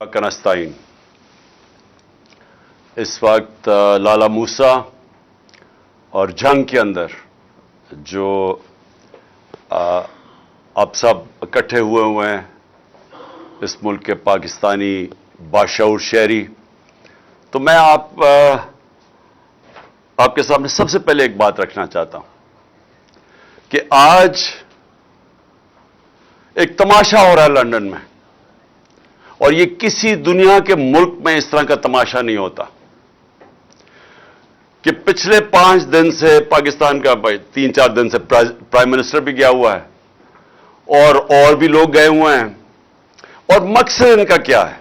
کنستائن اس وقت لالا موسا اور جنگ کے اندر جو آپ سب اکٹھے ہوئے ہیں اس ملک کے پاکستانی باشعور شہری، تو میں آپ کے سامنے سب سے پہلے ایک بات رکھنا چاہتا ہوں کہ آج ایک تماشا ہو رہا ہے لندن میں، اور یہ کسی دنیا کے ملک میں اس طرح کا تماشا نہیں ہوتا کہ پچھلے 5 دن سے پاکستان کا 3-4 دن سے پرائم منسٹر بھی گیا ہوا ہے اور بھی لوگ گئے ہوئے ہیں، اور مقصد ان کا کیا ہے؟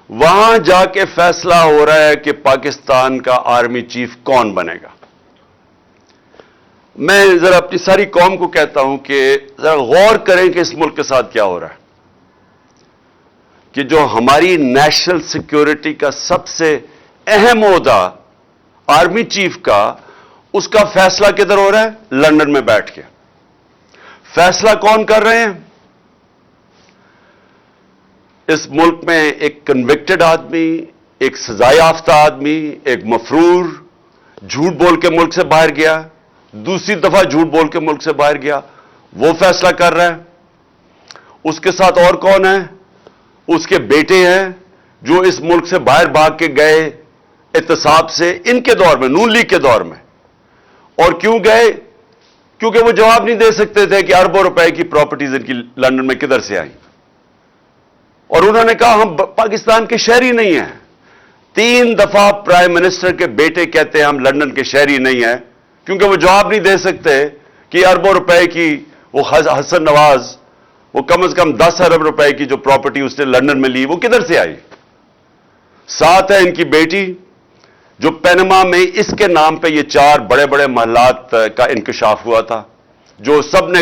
وہاں جا کے فیصلہ ہو رہا ہے کہ پاکستان کا آرمی چیف کون بنے گا۔ میں ذرا اپنی ساری قوم کو کہتا ہوں کہ ذرا غور کریں کہ اس ملک کے ساتھ کیا ہو رہا ہے، کہ جو ہماری نیشنل سیکیورٹی کا سب سے اہم عہدہ آرمی چیف کا، اس کا فیصلہ کدھر ہو رہا ہے؟ لندن میں بیٹھ کے۔ فیصلہ کون کر رہے ہیں؟ اس ملک میں ایک کنوکٹڈ آدمی، ایک سزا یافتہ آدمی، ایک مفرور جھوٹ بول کے ملک سے باہر گیا، دوسری دفعہ جھوٹ بول کے ملک سے باہر گیا، وہ فیصلہ کر رہا ہے۔ اس کے ساتھ اور کون ہے؟ اس کے بیٹے ہیں جو اس ملک سے باہر بھاگ کے گئے احتساب سے، ان کے دور میں، نون لیگ کے دور میں۔ اور کیوں گئے؟ کیونکہ وہ جواب نہیں دے سکتے تھے کہ اربوں روپے کی پراپرٹیز ان کی لندن میں کدھر سے آئیں، اور انہوں نے کہا ہم پاکستان کے شہری نہیں ہیں۔ 3 دفعہ پرائم منسٹر کے بیٹے کہتے ہیں ہم لندن کے شہری نہیں ہیں، کیونکہ وہ جواب نہیں دے سکتے کہ اربوں روپے کی وہ حسن نواز، وہ کم از کم 10 ارب روپے کی جو پراپرٹی اس نے لندن میں لی، وہ کدھر سے آئی۔ ساتھ ہے ان کی بیٹی جو پینما میں اس کے نام پہ یہ 4 بڑے بڑے محلات کا انکشاف ہوا تھا، جو سب نے،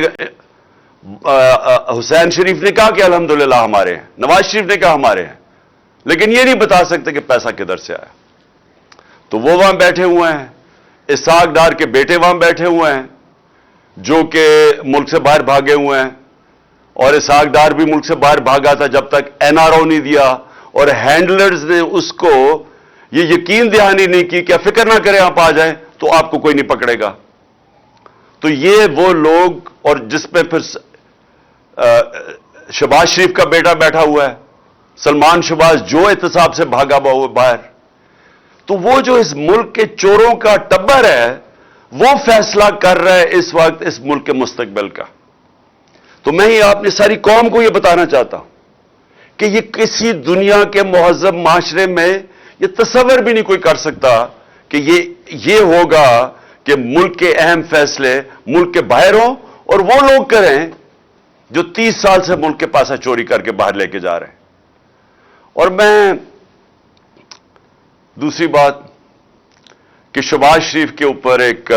حسین شریف نے کہا کہ الحمدللہ ہمارے ہیں، نواز شریف نے کہا ہمارے ہیں، لیکن یہ نہیں بتا سکتے کہ پیسہ کدھر سے آیا۔ تو وہ وہاں بیٹھے ہوئے ہیں، اسحاق ڈار کے بیٹے وہاں بیٹھے ہوئے ہیں جو کہ ملک سے باہر بھاگے ہوئے ہیں، اور اسحاق ڈار بھی ملک سے باہر بھاگا تھا جب تک NRO نہیں دیا، اور ہینڈلرز نے اس کو یہ یقین دہانی نہیں کی کہ فکر نہ کریں آپ آ جائیں تو آپ کو کوئی نہیں پکڑے گا۔ تو یہ وہ لوگ، اور جس پہ پھر شہباز شریف کا بیٹا بیٹھا ہوا ہے، سلمان شہباز، جو احتساب سے بھاگا ہوا باہر۔ تو وہ جو اس ملک کے چوروں کا ٹبر ہے، وہ فیصلہ کر رہا ہے اس وقت اس ملک کے مستقبل کا۔ تو میں یہ اپنی ساری قوم کو یہ بتانا چاہتا ہوں کہ یہ کسی دنیا کے مہذب معاشرے میں یہ تصور بھی نہیں کوئی کر سکتا کہ یہ ہوگا کہ ملک کے اہم فیصلے ملک کے باہر ہوں اور وہ لوگ کریں جو 30 سال سے ملک کے پیسہ چوری کر کے باہر لے کے جا رہے ہیں۔ اور میں دوسری بات کہ شہباز شریف کے اوپر ایک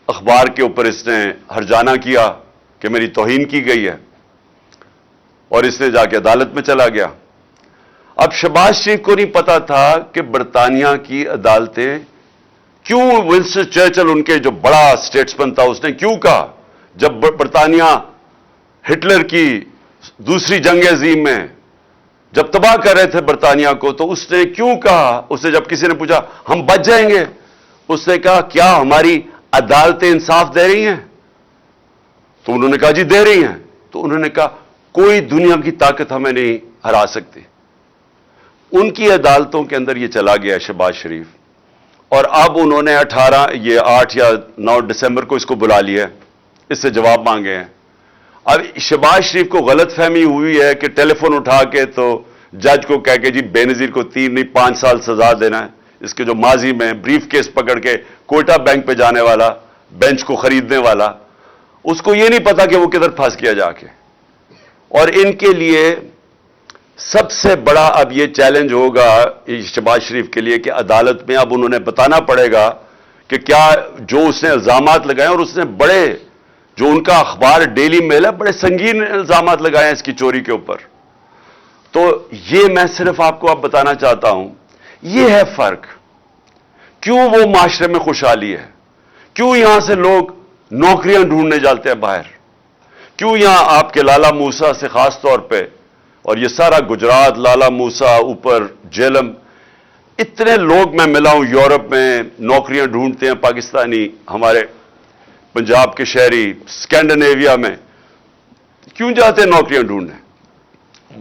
اخبار کے اوپر اس نے ہرجانہ کیا کہ میری توہین کی گئی ہے، اور اس نے جا کے عدالت میں چلا گیا۔ اب شہباز شریف کو نہیں پتا تھا کہ برطانیہ کی عدالتیں کیوں، ونسٹن چرچل ان کے جو بڑا اسٹیٹسمین تھا، اس نے کیوں کہا جب برطانیہ ہٹلر کی دوسری جنگ عظیم میں جب تباہ کر رہے تھے برطانیہ کو، تو اس نے کیوں کہا، اسے جب کسی نے پوچھا ہم بچ جائیں گے، اس نے کہا کیا ہماری عدالتیں انصاف دے رہی ہیں؟ تو انہوں نے کہا جی دے رہی ہیں۔ تو انہوں نے کہا کوئی دنیا کی طاقت ہمیں نہیں ہرا سکتی۔ ان کی عدالتوں کے اندر یہ چلا گیا شہباز شریف، اور اب انہوں نے 8 یا 9 دسمبر کو اس کو بلا لیا، اس سے جواب مانگے ہیں۔ اب شہباز شریف کو غلط فہمی ہوئی ہے کہ ٹیلی فون اٹھا کے تو جج کو کہہ کے جی بے نظیر کو 3 نہیں 5 سال سزا دینا ہے، اس کے جو ماضی میں بریف کیس پکڑ کے کوئٹہ بینک پہ جانے والا، بینچ کو خریدنے والا، اس کو یہ نہیں پتا کہ وہ کدھر پھنس گیا جا کے۔ اور ان کے لیے سب سے بڑا اب یہ چیلنج ہوگا شہباز شریف کے لیے کہ عدالت میں اب انہوں نے بتانا پڑے گا کہ کیا جو اس نے الزامات لگائے، اور اس نے بڑے، جو ان کا اخبار ڈیلی میل ہے، بڑے سنگین الزامات لگائے ہیں اس کی چوری کے اوپر۔ تو یہ میں صرف آپ کو اب بتانا چاہتا ہوں، یہ ہے فرق۔ کیوں وہ معاشرے میں خوشحالی ہے، کیوں یہاں سے لوگ نوکریاں ڈھونڈنے جاتے ہیں باہر، کیوں یہاں آپ کے لالا موسا سے خاص طور پہ اور یہ سارا گجرات، لالا موسا، اوپر جیلم، اتنے لوگ میں ملا ہوں یورپ میں، نوکریاں ڈھونڈتے ہیں پاکستانی، ہمارے پنجاب کے شہری اسکینڈینیویا میں کیوں جاتے ہیں نوکریاں ڈھونڈنے؟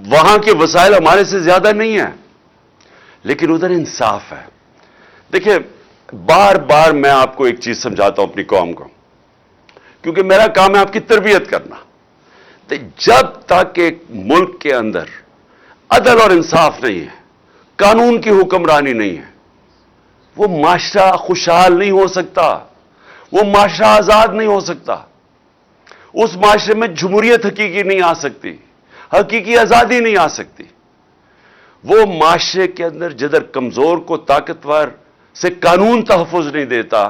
وہاں کے وسائل ہمارے سے زیادہ نہیں ہیں، لیکن ادھر انصاف ہے۔ دیکھیں، بار بار میں آپ کو ایک چیز سمجھاتا ہوں اپنی قوم کو، کیونکہ میرا کام ہے آپ کی تربیت کرنا۔ جب تک ایک ملک کے اندر عدل اور انصاف نہیں ہے، قانون کی حکمرانی نہیں ہے، وہ معاشرہ خوشحال نہیں ہو سکتا، وہ معاشرہ آزاد نہیں ہو سکتا، اس معاشرے میں جمہوریت حقیقی نہیں آ سکتی، حقیقی آزادی نہیں آ سکتی۔ وہ معاشرے کے اندر جدھر کمزور کو طاقتور سے قانون تحفظ نہیں دیتا،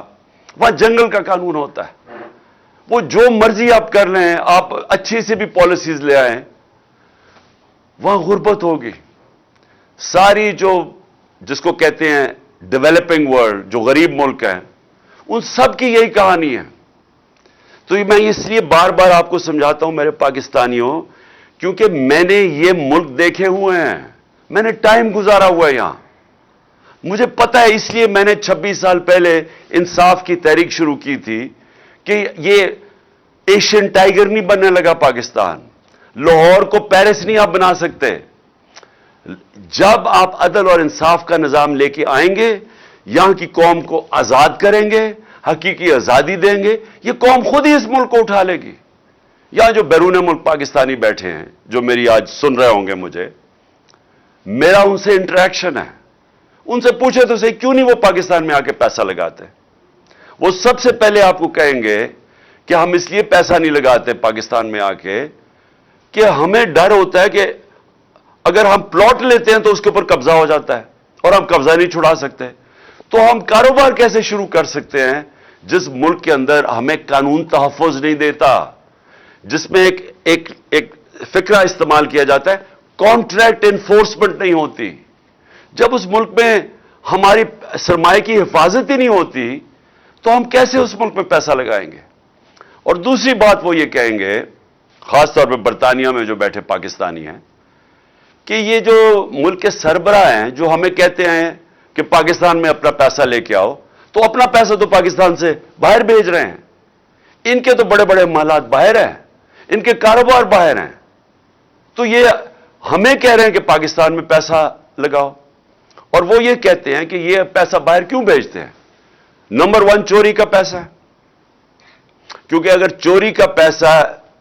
وہاں جنگل کا قانون ہوتا ہے۔ وہ جو مرضی آپ کر لیں، آپ اچھی سے بھی پالیسیز لے آئیں، وہاں غربت ہوگی۔ ساری جو جس کو کہتے ہیں ڈیولپنگ ورلڈ، جو غریب ملک ہیں، ان سب کی یہی کہانی ہے۔ تو میں اس لیے بار بار آپ کو سمجھاتا ہوں میرے پاکستانیوں، کیونکہ میں نے یہ ملک دیکھے ہوئے ہیں، میں نے ٹائم گزارا ہوا ہے یہاں، مجھے پتا ہے۔ اس لیے میں نے 26 سال پہلے انصاف کی تحریک شروع کی تھی کہ یہ ایشین ٹائیگر نہیں بننے لگا پاکستان، لاہور کو پیرس نہیں آپ بنا سکتے۔ جب آپ عدل اور انصاف کا نظام لے کے آئیں گے، یہاں کی قوم کو آزاد کریں گے، حقیقی آزادی دیں گے، یہ قوم خود ہی اس ملک کو اٹھا لے گی۔ یہاں جو بیرون ملک پاکستانی بیٹھے ہیں، جو میری آج سن رہے ہوں گے مجھے، میرا ان سے انٹریکشن ہے، ان سے پوچھے تو صحیح کیوں نہیں وہ پاکستان میں آ کے پیسہ لگاتے؟ وہ سب سے پہلے آپ کو کہیں گے کہ ہم اس لیے پیسہ نہیں لگاتے پاکستان میں آ کے کہ ہمیں ڈر ہوتا ہے کہ اگر ہم پلاٹ لیتے ہیں تو اس کے اوپر قبضہ ہو جاتا ہے اور ہم قبضہ نہیں چھڑا سکتے۔ تو ہم کاروبار کیسے شروع کر سکتے ہیں جس ملک کے اندر ہمیں قانون تحفظ نہیں دیتا، جس میں ایک فکرہ استعمال کیا جاتا ہے، کانٹریکٹ انفورسمنٹ نہیں ہوتی۔ جب اس ملک میں ہماری سرمایہ کی حفاظت ہی نہیں ہوتی تو ہم کیسے اس ملک میں پیسہ لگائیں گے؟ اور دوسری بات وہ یہ کہیں گے، خاص طور پہ برطانیہ میں جو بیٹھے پاکستانی ہیں، کہ یہ جو ملک کے سربراہ ہیں جو ہمیں کہتے ہیں کہ پاکستان میں اپنا پیسہ لے کے آؤ، تو اپنا پیسہ تو پاکستان سے باہر بھیج رہے ہیں، ان کے تو بڑے بڑے محلات باہر ہیں، ان کے کاروبار باہر ہیں، تو یہ ہمیں کہہ رہے ہیں کہ پاکستان میں پیسہ لگاؤ، اور وہ یہ کہتے ہیں کہ یہ پیسہ باہر کیوں بھیجتے ہیں؟ نمبر 1 چوری کا پیسہ ہے، کیونکہ اگر چوری کا پیسہ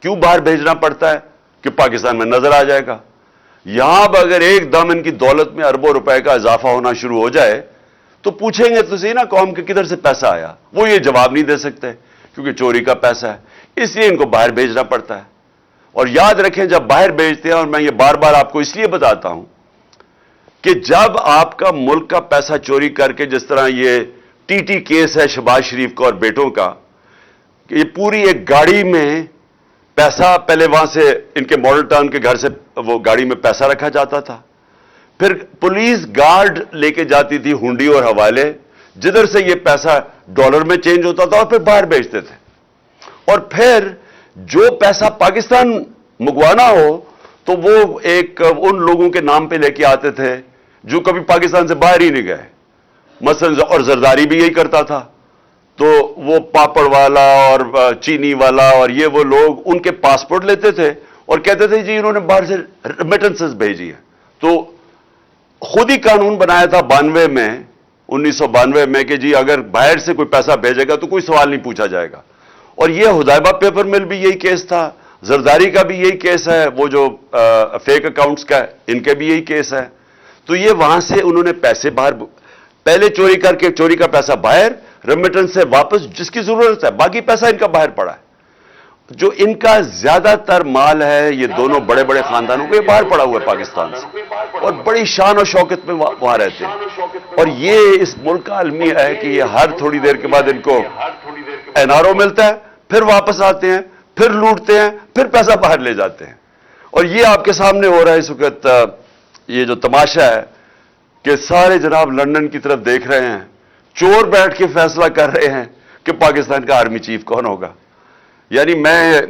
کیوں باہر بھیجنا پڑتا ہے کہ پاکستان میں نظر آ جائے گا۔ یہاں اب اگر ایک دم ان کی دولت میں اربوں روپے کا اضافہ ہونا شروع ہو جائے تو پوچھیں گے تو صحیح نا قوم کے کدھر سے پیسہ آیا؟ وہ یہ جواب نہیں دے سکتے کیونکہ چوری کا پیسہ ہے، اس لیے ان کو باہر بھیجنا پڑتا ہے۔ اور یاد رکھیں جب باہر بھیجتے ہیں، اور میں یہ بار بار آپ کو اس لیے بتاتا ہوں کہ جب آپ کا ملک کا پیسہ چوری کر کے، جس طرح یہ ٹی کیس ہے شہباز شریف کا اور بیٹوں کا، کہ یہ پوری ایک گاڑی میں پیسہ، پہلے وہاں سے ان کے ماڈل ٹاؤن کے گھر سے وہ گاڑی میں پیسہ رکھا جاتا تھا، پھر پولیس گارڈ لے کے جاتی تھی ہنڈی اور حوالے، جدھر سے یہ پیسہ ڈالر میں چینج ہوتا تھا اور پھر باہر بھیجتے تھے، اور پھر جو پیسہ پاکستان منگوانا ہو تو وہ ایک ان لوگوں کے نام پہ لے کے آتے تھے جو کبھی پاکستان سے باہر ہی نہیں گئے، مثلا، اور زرداری بھی یہی کرتا تھا، تو وہ پاپڑ والا اور چینی والا اور یہ وہ لوگ ان کے پاسپورٹ لیتے تھے اور کہتے تھے جی انہوں نے باہر سے ریمیٹنسز بھیجی ہے۔ تو خود ہی قانون بنایا تھا 1992 میں کہ جی اگر باہر سے کوئی پیسہ بھیجے گا تو کوئی سوال نہیں پوچھا جائے گا، اور یہ حدیبہ پیپر مل بھی یہی کیس تھا، زرداری کا بھی یہی کیس ہے، وہ جو فیک اکاؤنٹس کا ان کے بھی یہی کیس ہے۔ تو یہ وہاں سے انہوں نے پیسے باہر پہلے چوری کر کے، چوری کا پیسہ باہر، ریمیٹنس سے واپس جس کی ضرورت ہے، باقی پیسہ ان کا باہر پڑا ہے۔ جو ان کا زیادہ تر مال ہے، یہ دونوں بڑے بڑے خاندانوں کو، یہ باہر پڑا ہوا ہے پاکستان سے، اور بڑی شان و شوکت میں وہاں رہتے ہیں، اور یہ اس ملک کا المیہ ہے کہ یہ ہر تھوڑی دیر کے بعد ان کو NRO ملتا ہے، پھر واپس آتے ہیں، پھر لوٹتے ہیں، پھر پیسہ باہر لے جاتے ہیں۔ اور یہ آپ کے سامنے ہو رہا ہے اس وقت، یہ جو تماشا ہے کہ سارے جناب لندن کی طرف دیکھ رہے ہیں، چور بیٹھ کے فیصلہ کر رہے ہیں کہ پاکستان کا آرمی چیف کون ہوگا۔ یعنی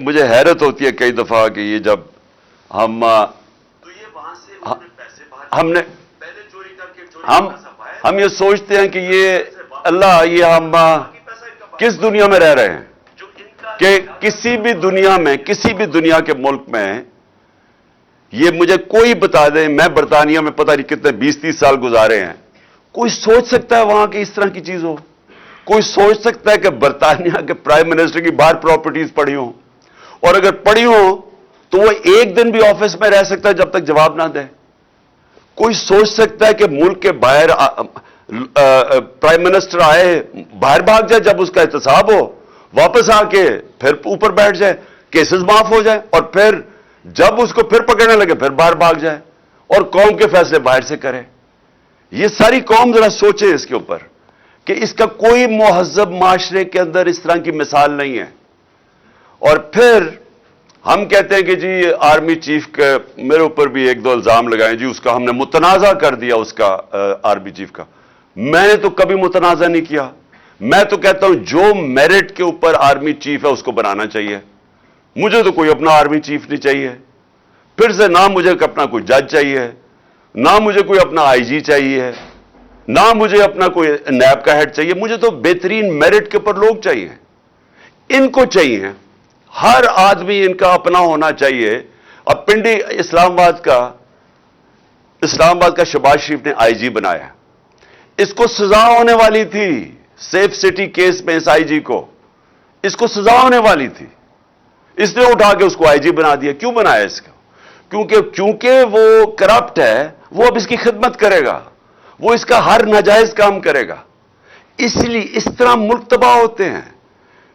مجھے حیرت ہوتی ہے کئی دفعہ کہ یہ جب ہم ہم نے ہم یہ سوچتے ہیں کہ یہ اللہ یہ ہم کس دنیا میں رہ رہے ہیں کہ کسی بھی دنیا کے ملک میں یہ مجھے کوئی بتا دے، میں برطانیہ میں پتہ نہیں کتنے 20-30 سال گزارے ہیں، کوئی سوچ سکتا ہے وہاں کی اس طرح کی چیز ہو؟ کوئی سوچ سکتا ہے کہ برطانیہ کے پرائم منسٹر کی باہر پراپرٹیز پڑی ہوں، اور اگر پڑی ہوں تو وہ ایک دن بھی آفس میں رہ سکتا ہے جب تک جواب نہ دے؟ کوئی سوچ سکتا ہے کہ ملک کے باہر پرائم منسٹر آئے باہر بھاگ جائے جب اس کا احتساب ہو، واپس آ کے پھر اوپر بیٹھ جائے، کیسز معاف ہو جائے، اور پھر جب اس کو پھر پکڑنے لگے پھر باہر بھاگ جائے اور قوم کے فیصلے باہر سے کرے؟ یہ ساری قوم ذرا سوچے اس کے اوپر کہ اس کا کوئی مہذب معاشرے کے اندر اس طرح کی مثال نہیں ہے۔ اور پھر ہم کہتے ہیں کہ جی آرمی چیف کے میرے اوپر بھی ایک دو الزام لگائیں، جی اس کا ہم نے متنازع کر دیا، اس کا آرمی چیف کا۔ میں نے تو کبھی متنازع نہیں کیا، میں تو کہتا ہوں جو میرٹ کے اوپر آرمی چیف ہے اس کو بنانا چاہیے، مجھے تو کوئی اپنا آرمی چیف نہیں چاہیے، پھر سے نہ مجھے اپنا کوئی جج چاہیے، نہ مجھے کوئی اپنا آئی جی چاہیے، نہ مجھے اپنا کوئی نیب کا ہیڈ چاہیے، مجھے تو بہترین میرٹ کے اوپر لوگ چاہیے، ان کو چاہیے، ہر آدمی ان کا اپنا ہونا چاہیے۔ اب پنڈی اسلام آباد کا شہباز شریف نے آئی جی بنایا، اس کو سزا ہونے والی تھی، سیف سٹی کیس میں اس آئی جی کو اس کو سزا ہونے والی تھی، اس نے اٹھا کے اس کو آئی جی بنا دیا۔ کیوں بنایا اس کو؟ کیونکہ وہ کرپٹ ہے، وہ اب اس کی خدمت کرے گا، وہ اس کا ہر ناجائز کام کرے گا۔ اس لیے اس طرح ملک تباہ ہوتے ہیں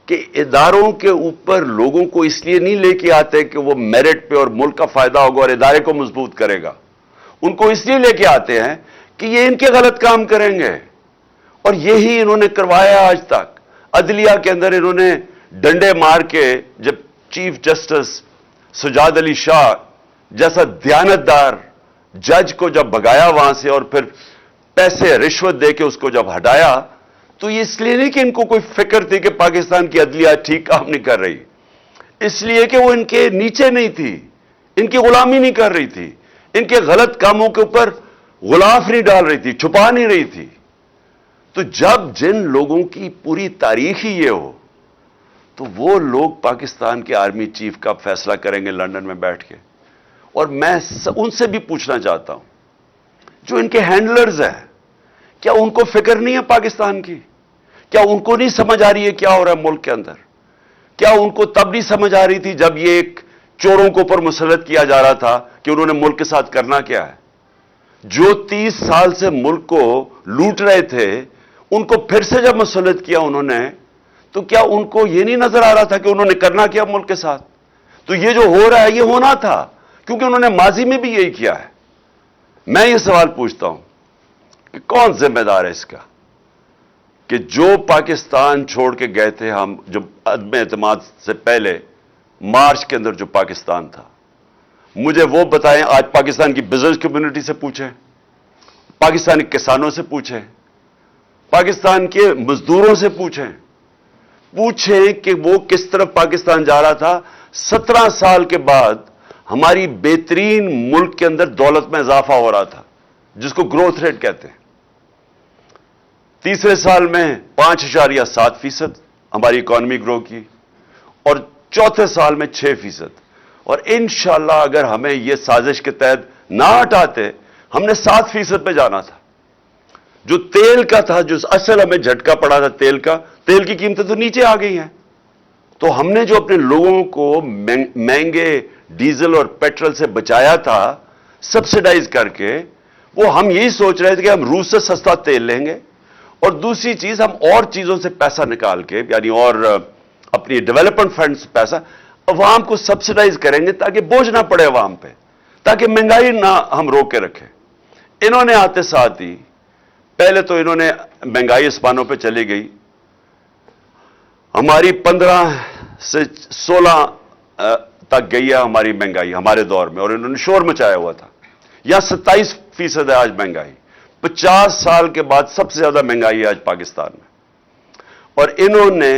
کہ اداروں کے اوپر لوگوں کو اس لیے نہیں لے کے آتے کہ وہ میرٹ پہ اور ملک کا فائدہ ہوگا اور ادارے کو مضبوط کرے گا، ان کو اس لیے لے کے آتے ہیں کہ یہ ان کے غلط کام کریں گے، اور یہی انہوں نے کروایا آج تک۔ عدلیہ کے اندر انہوں نے ڈنڈے مار کے جب چیف جسٹس سجاد علی شاہ جیسا دیانتدار جج کو جب بھگایا وہاں سے اور پھر پیسے رشوت دے کے اس کو جب ہٹایا، تو یہ اس لیے نہیں کہ ان کو کوئی فکر تھی کہ پاکستان کی عدلیہ ٹھیک کام نہیں کر رہی، اس لیے کہ وہ ان کے نیچے نہیں تھی، ان کی غلامی نہیں کر رہی تھی، ان کے غلط کاموں کے اوپر غلاف نہیں ڈال رہی تھی، چھپا نہیں رہی تھی۔ تو جب جن لوگوں کی پوری تاریخ ہی یہ ہو تو وہ لوگ پاکستان کے آرمی چیف کا فیصلہ کریں گے لندن میں بیٹھ کے؟ اور میں ان سے بھی پوچھنا چاہتا ہوں جو ان کے ہینڈلرز ہیں، کیا ان کو فکر نہیں ہے پاکستان کی؟ کیا ان کو نہیں سمجھ آ رہی ہے کیا ہو رہا ہے ملک کے اندر؟ کیا ان کو تب نہیں سمجھ آ رہی تھی جب یہ ایک چوروں کو اوپر مسلط کیا جا رہا تھا کہ انہوں نے ملک کے ساتھ کرنا کیا ہے؟ جو 30 سال سے ملک کو لوٹ رہے تھے ان کو پھر سے جب مسلط کیا انہوں نے، تو کیا ان کو یہ نہیں نظر آ رہا تھا کہ انہوں نے کرنا کیا ملک کے ساتھ؟ تو یہ جو ہو رہا ہے یہ ہونا تھا، کیونکہ انہوں نے ماضی میں بھی یہی کیا ہے۔ میں یہ سوال پوچھتا ہوں کہ کون ذمہ دار ہے اس کا کہ جو پاکستان چھوڑ کے گئے تھے ہم، جو عدم اعتماد سے پہلے مارچ کے اندر جو پاکستان تھا، مجھے وہ بتائیں۔ آج پاکستان کی بزنس کمیونٹی سے پوچھیں، پاکستانی کسانوں سے پوچھیں، پاکستان کے مزدوروں سے پوچھیں کہ وہ کس طرف پاکستان جا رہا تھا۔ 17 سال کے بعد ہماری بہترین ملک کے اندر دولت میں اضافہ ہو رہا تھا، جس کو گروتھ ریٹ کہتے ہیں۔ تیسرے سال میں 5.7% ہماری اکانومی گرو کی، اور چوتھے سال میں 6%۔ اور انشاءاللہ اگر ہمیں یہ سازش کے تحت نہ ہٹاتے، ہم نے 7% پہ جانا تھا۔ جو تیل کا تھا، جو اصل ہمیں جھٹکا پڑا تھا تیل کا، تیل کی قیمتیں تو نیچے آ گئی ہیں۔ تو ہم نے جو اپنے لوگوں کو مہنگے ڈیزل اور پیٹرول سے بچایا تھا سبسیڈائز کر کے، وہ ہم یہی سوچ رہے تھے کہ ہم روس سے سستا تیل لیں گے، اور دوسری چیز ہم اور چیزوں سے پیسہ نکال کے، یعنی اور اپنی ڈیولپمنٹ فنڈ سے پیسہ عوام کو سبسیڈائز کریں گے تاکہ بوجھ نہ پڑے عوام پہ، تاکہ مہنگائی نہ ہم روک کے رکھیں۔ انہوں نے آتے ساتھ ہی پہلے تو انہوں نے مہنگائی آسمانوں پہ چلی گئی، ہماری 15 سے 16 تک گئی ہے ہماری مہنگائی ہمارے دور میں، اور انہوں نے شور مچایا ہوا تھا۔ یا 27% ہے آج مہنگائی، 50 سال کے بعد سب سے زیادہ مہنگائی ہے آج پاکستان میں۔ اور انہوں نے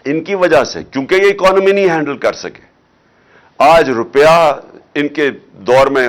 ان کی وجہ سے، کیونکہ یہ اکانومی نہیں ہینڈل کر سکے، آج روپیہ ان کے دور میں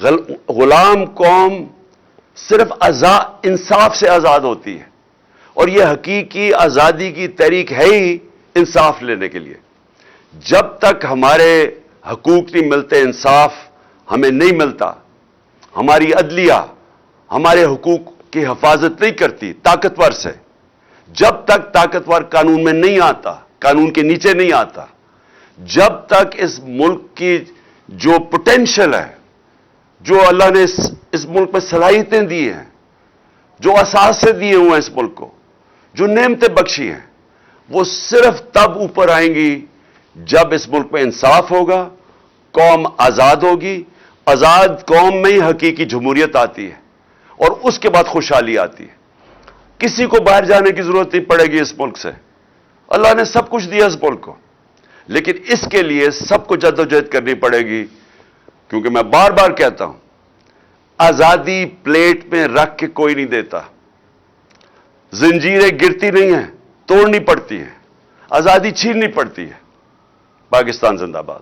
غلام قوم صرف انصاف سے آزاد ہوتی ہے، اور یہ حقیقی آزادی کی تحریک ہے ہی انصاف لینے کے لیے۔ جب تک ہمارے حقوق نہیں ملتے، انصاف ہمیں نہیں ملتا، ہماری عدلیہ ہمارے حقوق کی حفاظت نہیں کرتی طاقتور سے، جب تک طاقتور قانون میں نہیں آتا، قانون کے نیچے نہیں آتا، جب تک اس ملک کی جو پوٹینشل ہے، جو اللہ نے اس ملک میں صلاحیتیں دی ہیں، جو اثاثے دیے ہوئے ہیں اس ملک کو، جو نعمتیں بخشی ہیں، وہ صرف تب اوپر آئیں گی جب اس ملک میں انصاف ہوگا، قوم آزاد ہوگی، آزاد قوم میں ہی حقیقی جمہوریت آتی ہے، اور اس کے بعد خوشحالی آتی ہے۔ کسی کو باہر جانے کی ضرورت نہیں پڑے گی اس ملک سے، اللہ نے سب کچھ دیا اس ملک کو، لیکن اس کے لیے سب کو جدوجہد کرنی پڑے گی، کیونکہ میں بار بار کہتا ہوں، آزادی پلیٹ میں رکھ کے کوئی نہیں دیتا، زنجیریں گرتی نہیں ہیں، توڑنی پڑتی ہیں، آزادی چھیننی پڑتی ہے۔ پاکستان زندہ باد۔